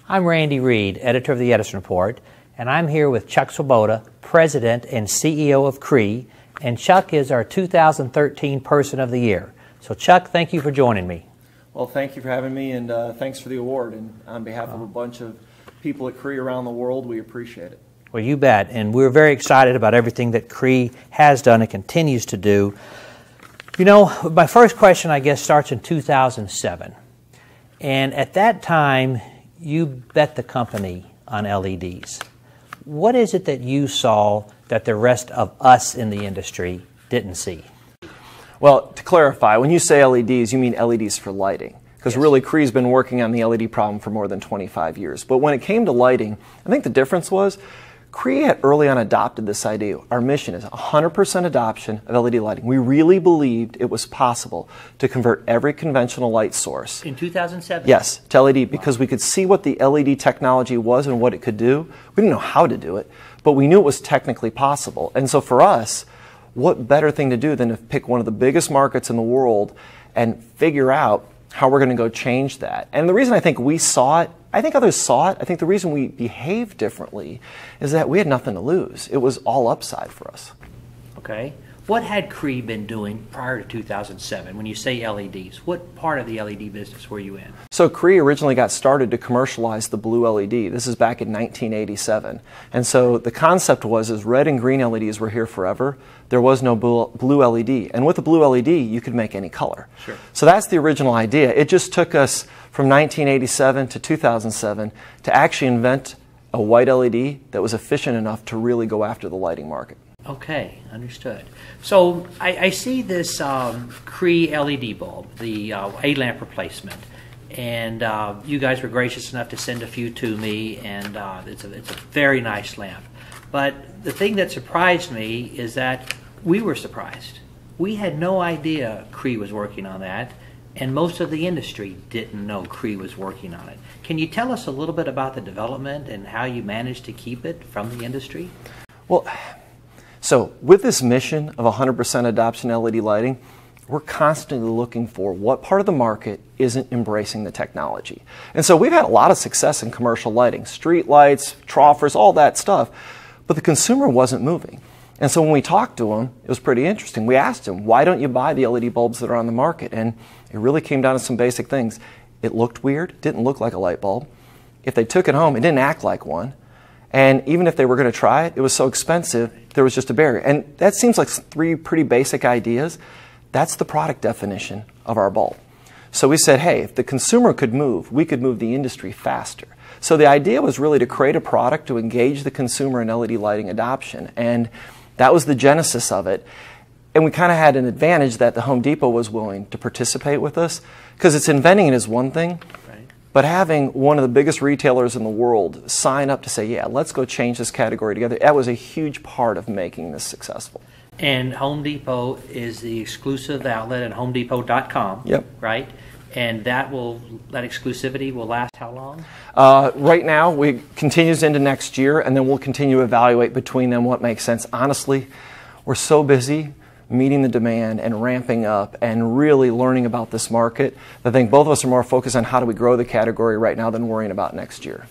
I'm Randy Reed, editor of the Edison Report, and I'm here with Chuck Swoboda, President and CEO of Cree, and Chuck is our 2013 Person of the Year. So Chuck, thank you for joining me. Well, thank you for having me, and thanks for the award. And on behalf of a bunch of people at Cree around the world, we appreciate it. Well, you bet, and we're very excited about everything that Cree has done and continues to do. You know, my first question, I guess, starts in 2007. And at that time, you bet the company on LEDs. What is it that you saw that the rest of us in the industry didn't see? Well, to clarify, when you say LEDs, you mean LEDs for lighting. Because really, Cree's been working on the LED problem for more than 25 years. But when it came to lighting, I think the difference was Cree had early on adopted this idea. Our mission is 100% adoption of LED lighting. We really believed it was possible to convert every conventional light source. In 2007? Yes, to LED, because we could see what the LED technology was and what it could do. We didn't know how to do it, but we knew it was technically possible. And so for us, what better thing to do than to pick one of the biggest markets in the world and figure out how we're going to go change that. And the reason I think we saw it, I think others saw it, I think the reason we behaved differently is that we had nothing to lose. It was all upside for us. Okay. What had Cree been doing prior to 2007? When you say LEDs, what part of the LED business were you in? So Cree originally got started to commercialize the blue LED. This is back in 1987. And so the concept was is red and green LEDs were here forever. There was no blue LED. And with the blue LED, you could make any color. Sure. So that's the original idea. It just took us from 1987 to 2007 to actually invent a white LED that was efficient enough to really go after the lighting market. Okay, understood. So I see this Cree LED bulb, the A-lamp replacement, and you guys were gracious enough to send a few to me, and it's a very nice lamp. But the thing that surprised me is that we were surprised. We had no idea Cree was working on that, and most of the industry didn't know Cree was working on it. Can you tell us a little bit about the development and how you managed to keep it from the industry? Well, so with this mission of 100% adoption LED lighting, we're constantly looking for what part of the market isn't embracing the technology. And so we've had a lot of success in commercial lighting, streetlights, troffers, all that stuff, but the consumer wasn't moving. And so when we talked to them, it was pretty interesting. We asked them, why don't you buy the LED bulbs that are on the market? And it really came down to some basic things. It looked weird, didn't look like a light bulb. If they took it home, it didn't act like one. And even if they were going to try it, it was so expensive, there was just a barrier. And that seems like three pretty basic ideas. That's the product definition of our bulb. So we said, hey, if the consumer could move, we could move the industry faster. So the idea was really to create a product to engage the consumer in LED lighting adoption. And that was the genesis of it. And we kind of had an advantage that the Home Depot was willing to participate with us, because it's inventing it is one thing. But having one of the biggest retailers in the world sign up to say, yeah, let's go change this category together, that was a huge part of making this successful. And Home Depot is the exclusive outlet at homedepot.com, yep. Right? And that exclusivity will last how long? Right now, it continues into next year, and then we'll continue to evaluate between them what makes sense. Honestly, we're so busy meeting the demand and ramping up and really learning about this market. I think both of us are more focused on how do we grow the category right now than worrying about next year.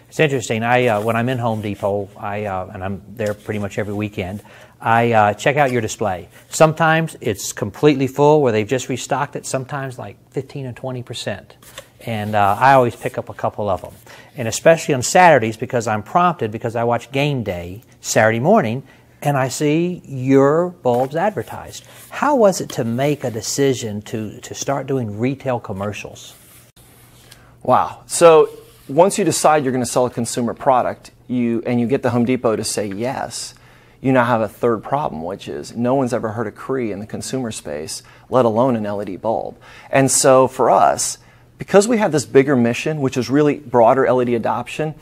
It's interesting. When I'm in Home Depot, and I'm there pretty much every weekend, I check out your display. Sometimes it's completely full where they've just restocked it, sometimes like 15 or 20%. And I always pick up a couple of them. And especially on Saturdays, because I'm prompted, because I watch Game Day Saturday morning, and I see your bulbs advertised. How was it to make a decision to start doing retail commercials? Wow. So once you decide you're going to sell a consumer product, and you get the Home Depot to say yes, you now have a third problem, which is no one's ever heard of Cree in the consumer space, let alone an LED bulb. And so for us, because we have this bigger mission, which is really broader LED adoption,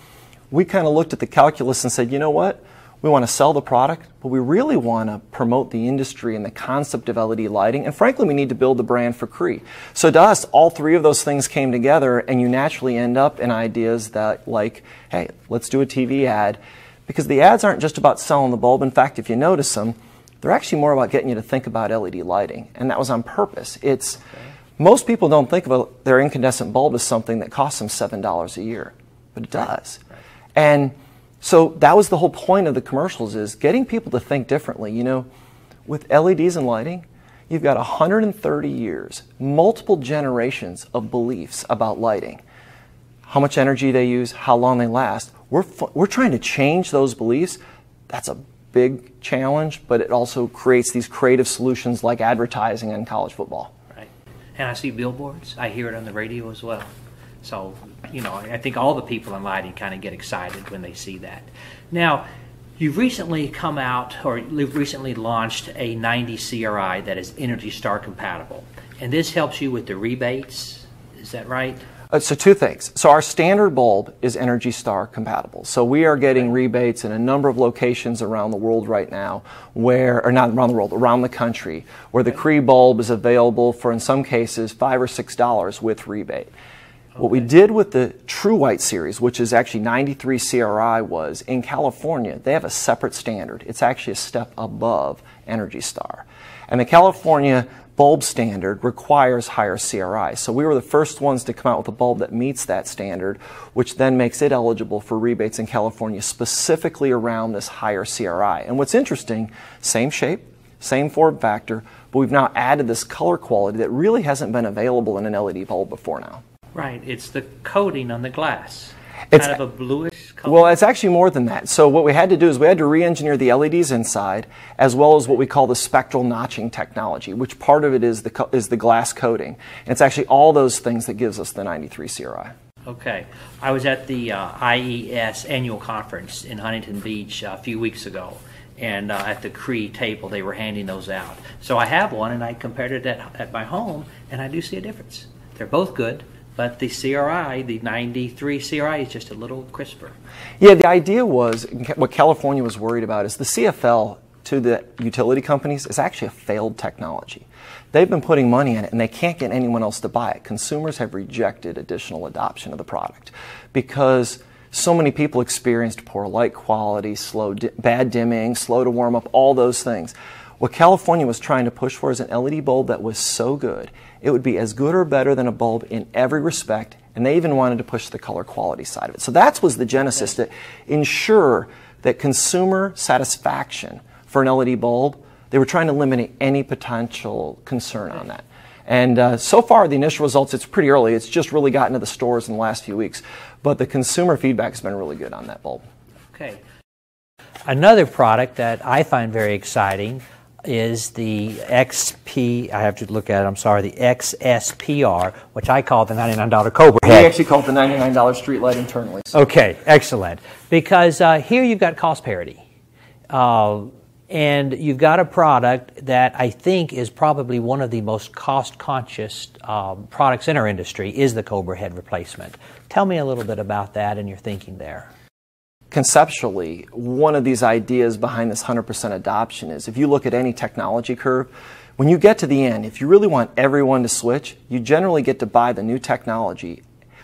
we kind of looked at the calculus and said, you know what? We want to sell the product, but we really want to promote the industry and the concept of LED lighting. And frankly, we need to build the brand for Cree. So to us, all three of those things came together, and you naturally end up in ideas that like, hey, let's do a TV ad. Because the ads aren't just about selling the bulb. In fact, if you notice them, they're actually more about getting you to think about LED lighting. And that was on purpose. Most people don't think about their incandescent bulb as something that costs them $7 a year. but it does. Right. And so that was the whole point of the commercials, is getting people to think differently. You know, with LEDs and lighting, you've got 130 years, multiple generations of beliefs about lighting. How much energy they use, how long they last. We're trying to change those beliefs. That's a big challenge, but it also creates these creative solutions like advertising and college football. Right. And I see billboards. I hear it on the radio as well. So, you know, I think all the people in lighting kind of get excited when they see that. Now, you've recently come out, or you've recently launched a 90 CRI that is Energy Star compatible. And this helps you with the rebates. Is that right? So two things. So our standard bulb is Energy Star compatible. So we are getting rebates in a number of locations around the world right now, where, or not around the world, around the country, where the Cree bulb is available for, in some cases, $5 or $6 with rebate. What we did with the True White series, which is actually 93 CRI, was in California, they have a separate standard. It's actually a step above Energy Star. And the California bulb standard requires higher CRI. So we were the first ones to come out with a bulb that meets that standard, which then makes it eligible for rebates in California specifically around this higher CRI. And what's interesting, same shape, same form factor, but we've now added this color quality that really hasn't been available in an LED bulb before now. Right, it's the coating on the glass. It's kind of a bluish color. Well, it's actually more than that. So what we had to do is we had to re-engineer the LEDs inside, as well as what we call the spectral notching technology, which part of it is the glass coating. And it's actually all those things that gives us the 93 CRI. Okay. I was at the IES annual conference in Huntington Beach a few weeks ago, and at the Cree table they were handing those out. So I have one, and I compared it at my home, and I do see a difference. They're both good. But the CRI, the 93 CRI, is just a little crisper. Yeah, the idea was, what California was worried about is the CFL to the utility companies is actually a failed technology. They've been putting money in it and they can't get anyone else to buy it. Consumers have rejected additional adoption of the product because so many people experienced poor light quality, bad dimming, slow to warm up, all those things. What California was trying to push for is an LED bulb that was so good, it would be as good or better than a bulb in every respect, and they even wanted to push the color quality side of it. So that was the genesis, to ensure that consumer satisfaction for an LED bulb, they were trying to eliminate any potential concern on that. And so far, the initial results, it's pretty early. It's just really gotten to the stores in the last few weeks. But the consumer feedback has been really good on that bulb. Okay. Another product that I find very exciting is the XP, I have to look at it, I'm sorry, the XSPR, which I call the $99 Cobra head. We actually call it the $99 street light internally. So. Okay, excellent. Because here you've got cost parity. And you've got a product that I think is probably one of the most cost-conscious products in our industry is the Cobra head replacement. Tell me a little bit about that and your thinking there. Conceptually, one of these ideas behind this 100% adoption is if you look at any technology curve, when you get to the end, if you really want everyone to switch, you generally get to buy the new technology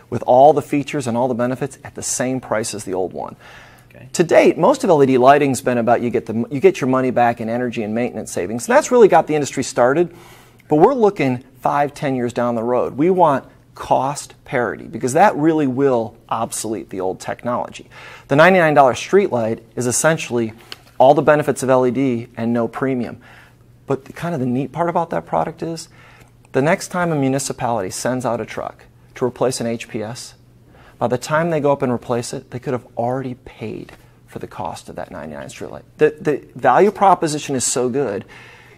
with all the features and all the benefits at the same price as the old one. Okay. To date, most of LED lighting's been about you get your money back in energy and maintenance savings. And that's really got the industry started, but we're looking 5-10 years down the road. We want cost parity, because that really will obsolete the old technology. The $99 street light is essentially all the benefits of LED and no premium. But the neat part about that product is the next time a municipality sends out a truck to replace an HPS, by the time they go up and replace it, they could have already paid for the cost of that $99 street light. The value proposition is so good,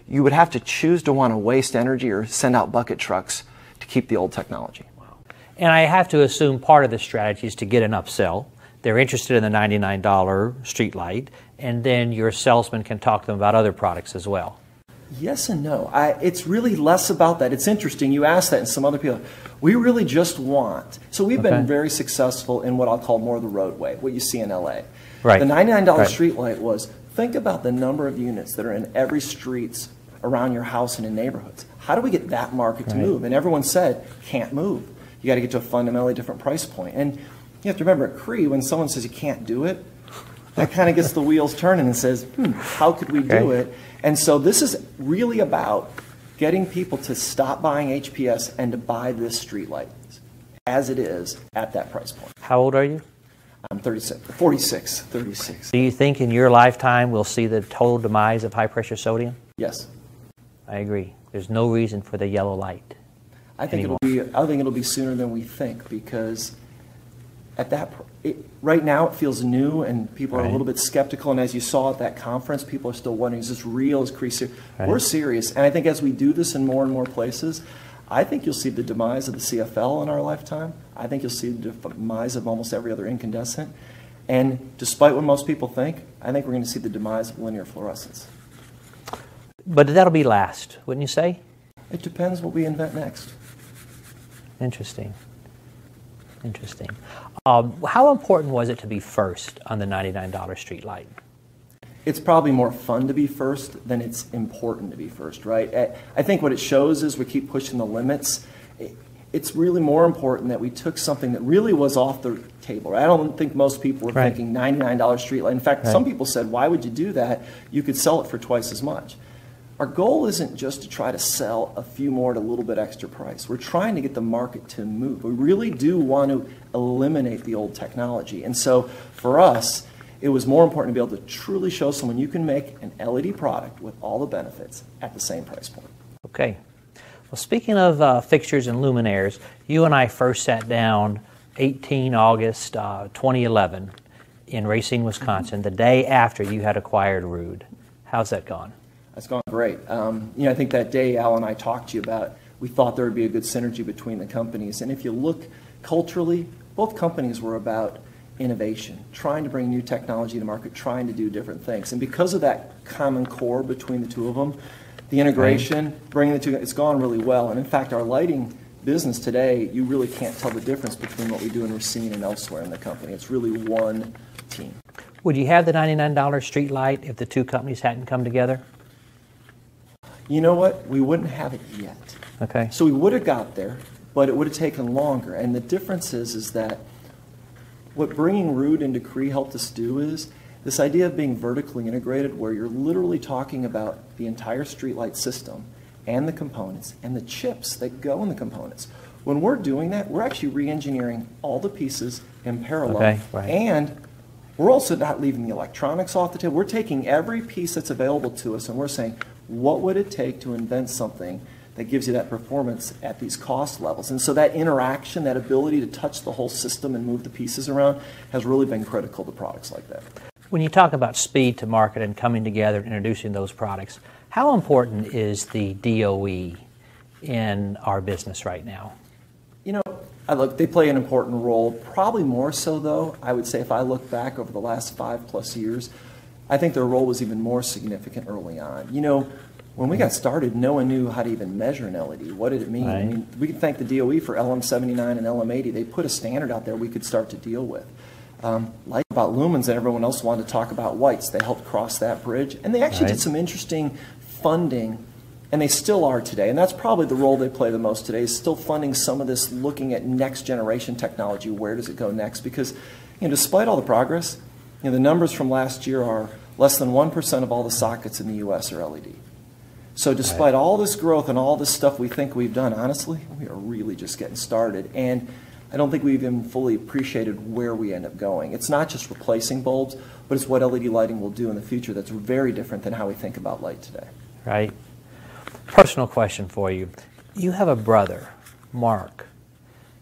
you would have to choose to want to waste energy or send out bucket trucks to keep the old technology. Wow. And I have to assume part of the strategy is to get an upsell. They're interested in the $99 street light, and then your salesman can talk to them about other products as well. Yes and no. It's really less about that. It's interesting. You asked that, and some other people. We really just want. So we've been very successful in what I'll call more the roadway, what you see in LA. Right. The $99 street light was, think about the number of units that are in every streets around your house and in neighborhoods. How do we get that market to move? And everyone said, can't move. You got to get to a fundamentally different price point. And you have to remember at Cree, when someone says you can't do it, that kind of gets the wheels turning and says, how could we do it? And so this is really about getting people to stop buying HPS and to buy this street light as it is at that price point. How old are you? I'm 46. Do you think in your lifetime we'll see the total demise of high-pressure sodium? Yes. I agree. There's no reason for the yellow light. I think it'll be sooner than we think, because at right now it feels new and people are a little bit skeptical, and as you saw at that conference, people are still wondering, is this real, is Cree serious? We're serious, and I think as we do this in more and more places, I think you'll see the demise of the CFL in our lifetime. I think you'll see the demise of almost every other incandescent, and despite what most people think, I think we're going to see the demise of linear fluorescence. But that'll be last, wouldn't you say? It depends what we invent next. Interesting. How important was it to be first on the $99 street light? It's probably more fun to be first than it's important to be first, right? I think what it shows is we keep pushing the limits. It's really more important that we took something that really was off the table. Right? I don't think most people were thinking $99 street light. In fact, some people said, why would you do that? You could sell it for twice as much. Our goal isn't just to try to sell a few more at a little bit extra price. We're trying to get the market to move. We really do want to eliminate the old technology. And so for us, it was more important to be able to truly show someone you can make an LED product with all the benefits at the same price point. Okay. Well, speaking of fixtures and luminaires, you and I first sat down 18 August 2011 in Racine, Wisconsin, the day after you had acquired Ruud. How's that gone? That's gone great. I think that day Al and I talked to you about, we thought there would be a good synergy between the companies. And if you look culturally, both companies were about innovation, trying to bring new technology to market, trying to do different things. And because of that common core between the two of them, the integration, bringing the two, it's gone really well. And in fact, our lighting business today, you really can't tell the difference between what we do in Racine and elsewhere in the company. It's really one team. Would you have the $99 street light if the two companies hadn't come together? You know what? We wouldn't have it yet. Okay. So we would have got there, but it would have taken longer. And the difference is that what bringing Ruud into Cree helped us do is this idea of being vertically integrated, where you're literally talking about the entire streetlight system and the components and the chips that go in the components. When we're doing that, we're actually re-engineering all the pieces in parallel. And we're also not leaving the electronics off the table. We're taking every piece that's available to us and we're saying, what would it take to invent something that gives you that performance at these cost levels? And so that interaction, that ability to touch the whole system and move the pieces around has really been critical to products like that. When you talk about speed to market and coming together and introducing those products, how important is the DOE in our business right now? You know, look, they play an important role. Probably more so, though, I would say if I look back over the last 5+ years, I think their role was even more significant early on. You know, when we got started, no one knew how to even measure an LED. What did it mean? I mean, we can thank the DOE for LM79 and LM80. They put a standard out there we could start to deal with. Like about lumens, and everyone else wanted to talk about whites. They helped cross that bridge. And they actually did some interesting funding, and they still are today. And that's probably the role they play the most today, is still funding some of this, looking at next generation technology. Where does it go next? Because, you know, despite all the progress, you know, the numbers from last year are less than 1% of all the sockets in the U.S. are LED. So despite all this growth and all this stuff we think we've done, honestly, we are really just getting started. And I don't think we've even fully appreciated where we end up going. It's not just replacing bulbs, but it's what LED lighting will do in the future that's very different than how we think about light today. Right. Personal question for you. You have a brother, Mark,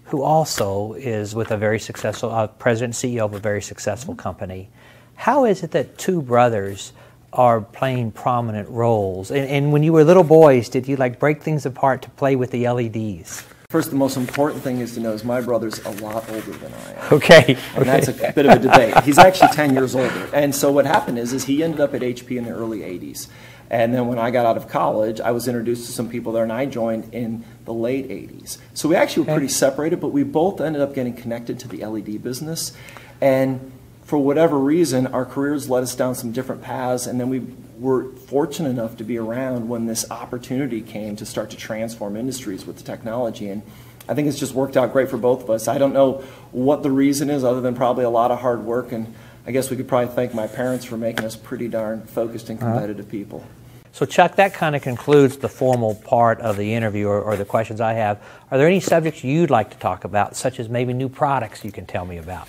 who also is with a very successful, president and CEO of a very successful company. How is it that two brothers are playing prominent roles? And when you were little boys, did you like break things apart to play with the LEDs? First, the most important thing is to know is my brother's a lot older than I am. Okay. And that's a bit of a debate. He's actually 10 years older. And so what happened is he ended up at HP in the early 80s. And then when I got out of college, I was introduced to some people there, and I joined in the late 80s. So we actually were pretty separated, but we both ended up getting connected to the LED business. And for whatever reason, our careers led us down some different paths, and then we were fortunate enough to be around when this opportunity came to start to transform industries with the technology. And I think it's just worked out great for both of us. I don't know what the reason is, other than probably a lot of hard work, and I guess we could probably thank my parents for making us pretty darn focused and competitive people. So Chuck, that kind of concludes the formal part of the interview, or the questions I have. Are there any subjects you'd like to talk about, such as maybe new products you can tell me about?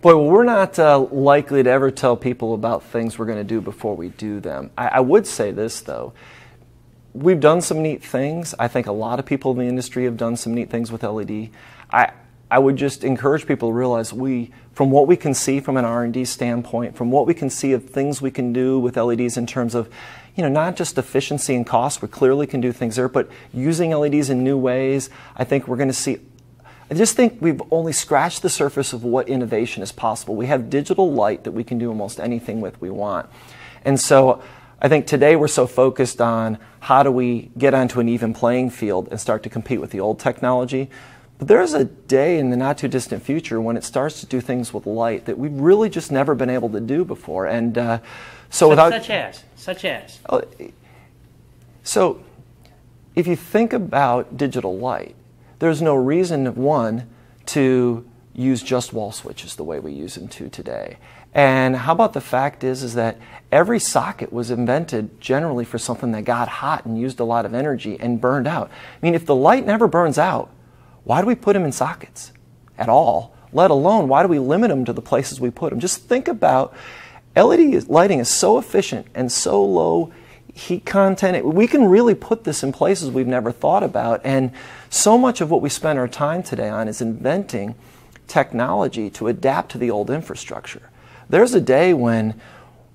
Boy, well, we're not likely to ever tell people about things we're going to do before we do them. I would say this, though. We've done some neat things. I think a lot of people in the industry have done some neat things with LED. I would just encourage people to realize from what we can see from an R&D standpoint, from what we can see of things we can do with LEDs in terms of, not just efficiency and cost, we clearly can do things there, but using LEDs in new ways, I think we're going to see. I just think we've only scratched the surface of what innovation is possible. We have digital light that we can do almost anything with we want. And so I think today we're so focused on how do we get onto an even playing field and start to compete with the old technology. But there's a day in the not too distant future when it starts to do things with light that we've really just never been able to do before. And such as. So if you think about digital light, there's no reason, one, to use just wall switches the way we use them today. And how about the fact is that every socket was invented generally for something that got hot and used a lot of energy and burned out. I mean, if the light never burns out, why do we put them in sockets at all? Let alone, why do we limit them to the places we put them? Just think about LED lighting is so efficient and so low heat content. We can really put this in places we've never thought about. And so much of what we spend our time today on is inventing technology to adapt to the old infrastructure. There's a day when,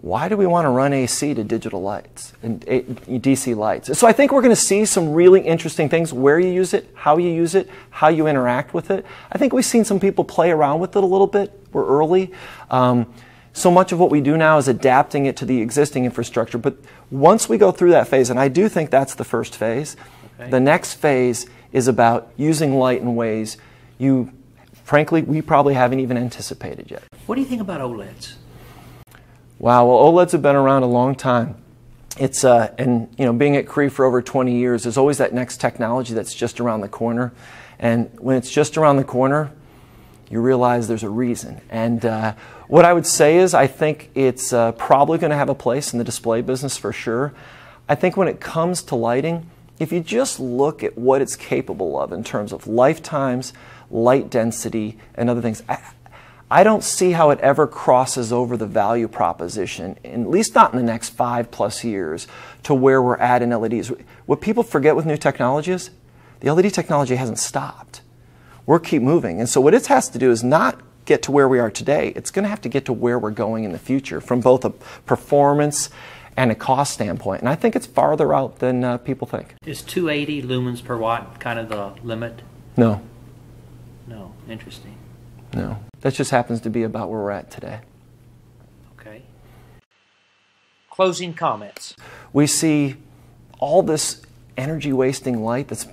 why do we want to run AC to digital lights and DC lights? So I think we're going to see some really interesting things, where you use it, how you interact with it. I think we've seen some people play around with it a little bit. We're early. So much of what we do now is adapting it to the existing infrastructure. But once we go through that phase, and I do think that's the first phase, okay, the next phase is about using light in ways frankly, we probably haven't even anticipated yet. What do you think about OLEDs? Wow, well, OLEDs have been around a long time. It's being at Cree for over 20 years, there's always that next technology that's just around the corner. And when it's just around the corner, you realize there's a reason. And what I would say is I think it's probably going to have a place in the display business for sure. I think when it comes to lighting, if you just look at what it's capable of in terms of lifetimes, light density, and other things, I don't see how it ever crosses over the value proposition, at least not in the next 5+ years, to where we're at in LEDs. What people forget with new technology is the LED technology hasn't stopped. We'll keep moving. And so what it has to do is not get to where we are today. It's going to have to get to where we're going in the future from both a performance and a cost standpoint. And I think it's farther out than people think. Is 280 lumens per watt kind of the limit? No. No. Interesting. No. That just happens to be about where we're at today. Okay. Closing comments. We see all this energy wasting light that's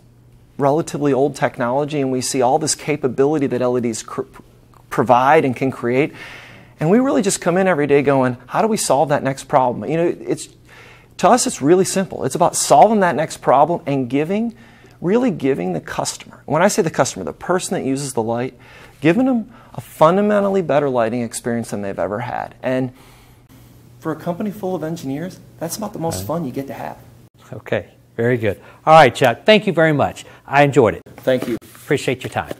relatively old technology, and we see all this capability that LEDs provide and can create, and we really just come in every day going, how do we solve that next problem? To us it's really simple. It's about solving that next problem and really giving the customer, when I say the customer, the person that uses the light, giving them a fundamentally better lighting experience than they've ever had. And for a company full of engineers, that's about the most fun you get to have. Okay. Very good. All right, Chuck. Thank you very much. I enjoyed it. Thank you. Appreciate your time.